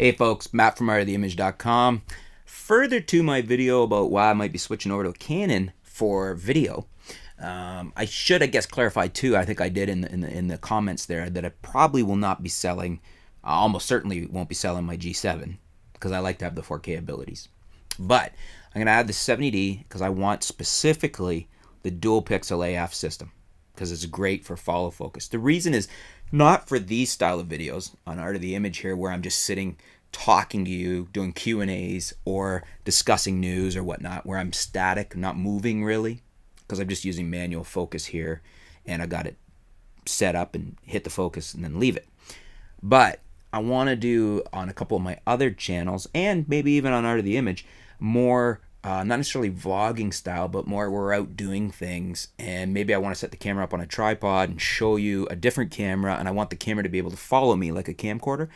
Hey folks, Matt from artoftheimage.com. Further to my video about why I might be switching over to a Canon for video, I should, I guess, clarify too. I think I did in the comments there that I probably will not be selling. Almost certainly won't be selling my G7 because I like to have the 4K abilities. But I'm gonna add the 70D because I want specifically the dual pixel AF system because it's great for follow focus. The reason is not for these style of videos on Art of the Image here where I'm just sitting talking to you, doing Q&As or discussing news or whatnot, where I'm static, not moving really, because I'm just using manual focus here and I got it set up and hit the focus and then leave it. But I want to do on a couple of my other channels and maybe even on Art of the Image more not necessarily vlogging style, but more we're out doing things, and maybe I want to set the camera up on a tripod and show you a different camera, and I want the camera to be able to follow me like a camcorder.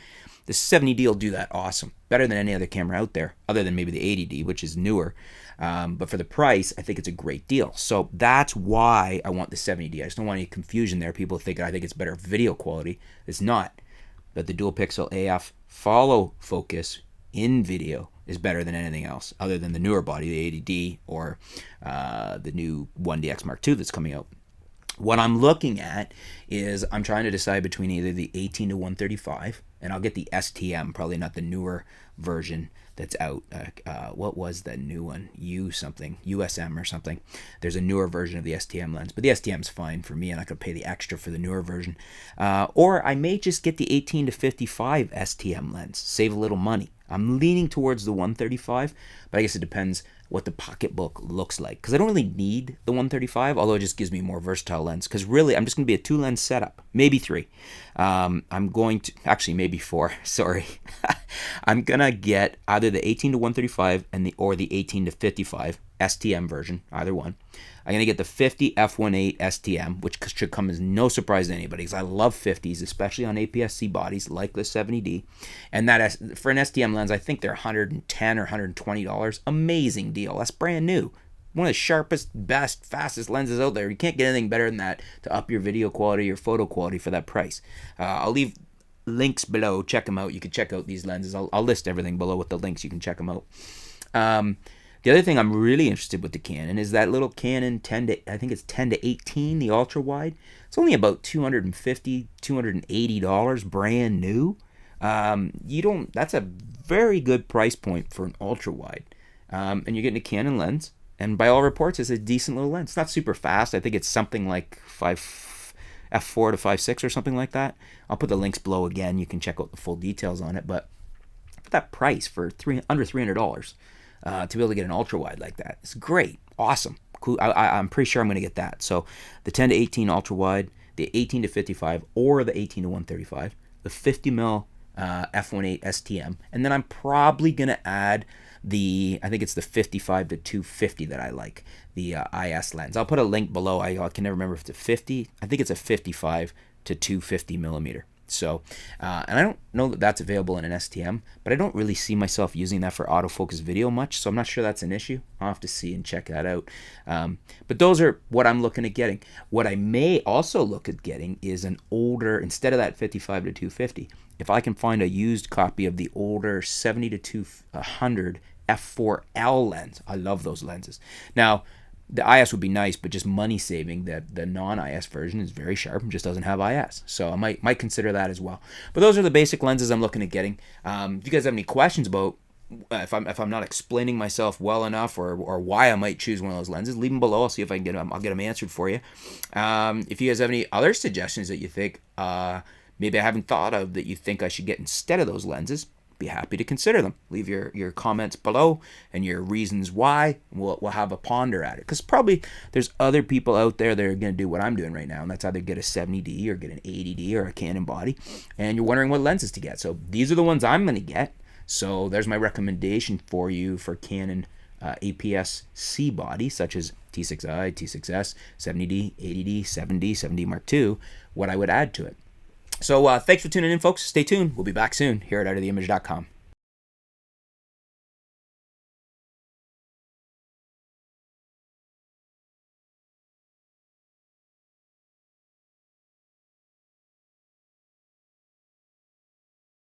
The 70D will do that awesome, better than any other camera out there, other than maybe the 80D, which is newer. But for the price, I think it's a great deal. So that's why I want the 70D. I just don't want any confusion there. People think I think it's better video quality. It's not. But the dual pixel AF follow focus in video is better than anything else other than the newer body, the 80D or the new 1DX Mark II that's coming out. What I'm looking at is I'm trying to decide between either the 18 to 135, and I'll get the STM, probably not the newer version that's out. What was that new one? USM or something. There's a newer version of the STM lens, but the STM's fine for me, and I could pay the extra for the newer version. Or I may just get the 18 to 55 STM lens, save a little money. I'm leaning towards the 135, but I guess it depends what the pocketbook looks like, because I don't really need the 135, although it just gives me more versatile lens, because really I'm just going to be a 2-lens setup, maybe 3. I'm going to, actually maybe 4, sorry. I'm going to get either the 18 to 135 or the 18 to 55 STM version, either one. I'm going to get the 50 f1.8 STM, which should come as no surprise to anybody because I love 50s, especially on APS-C bodies like the 70D. And that for an STM lens, I think they're $110 or $120. Amazing deal. That's brand new. One of the sharpest, best, fastest lenses out there. You can't get anything better than that to up your video quality or photo quality for that price. I'll leave links below. Check them out. You can check out these lenses. I'll list everything below with the links. You can check them out. The other thing I'm really interested with the Canon is that little Canon 10 to, I think it's 10 to 18, the ultra wide. It's only about $250, $280 brand new. That's a very good price point for an ultra wide. And you're getting a Canon lens, and by all reports, it's a decent little lens. It's not super fast. I think it's something like f4 to 5.6 or something like that. I'll put the links below again. You can check out the full details on it. But for that price, for under $300, to be able to get an ultra wide like that, it's great, awesome, cool. I'm pretty sure I'm going to get that. So the 10 to 18 ultra wide, the 18 to 55, or the 18 to 135, the 50mm f1.8 STM, and then I'm probably going to add I think it's the 55 to 250 that I like, the IS lens. I'll put a link below. I can never remember if it's a 50. I think it's a 55 to 250 millimeter. So, and I don't know that that's available in an STM, but I don't really see myself using that for autofocus video much, so I'm not sure that's an issue. I'll have to see and check that out. But those are what I'm looking at getting. What I may also look at getting is an older, instead of that 55 to 250, if I can find a used copy of the older 70 to 200 f4L lens. I love those lenses. Now, the IS would be nice, but just money saving. The non-IS version is very sharp and just doesn't have IS. So I might consider that as well. But those are the basic lenses I'm looking at getting. If you guys have any questions about if I'm not explaining myself well enough or why I might choose one of those lenses, leave them below. I'll see if I can get them. I'll get them answered for you. If you guys have any other suggestions that you think maybe I haven't thought of that you think I should get instead of those lenses, be happy to consider them. Leave your comments below and your reasons why. We'll have a ponder at it, because probably there's other people out there that are going to do what I'm doing right now, and that's either get a 70D or get an 80D or a Canon body, and you're wondering what lenses to get. So these are the ones I'm going to get. So there's my recommendation for you for Canon APS-C bodies such as T6i, T6s, 70D, 80D, 7D, 7D Mark II, what I would add to it. So thanks for tuning in, folks. Stay tuned. We'll be back soon here at artoftheimage.com.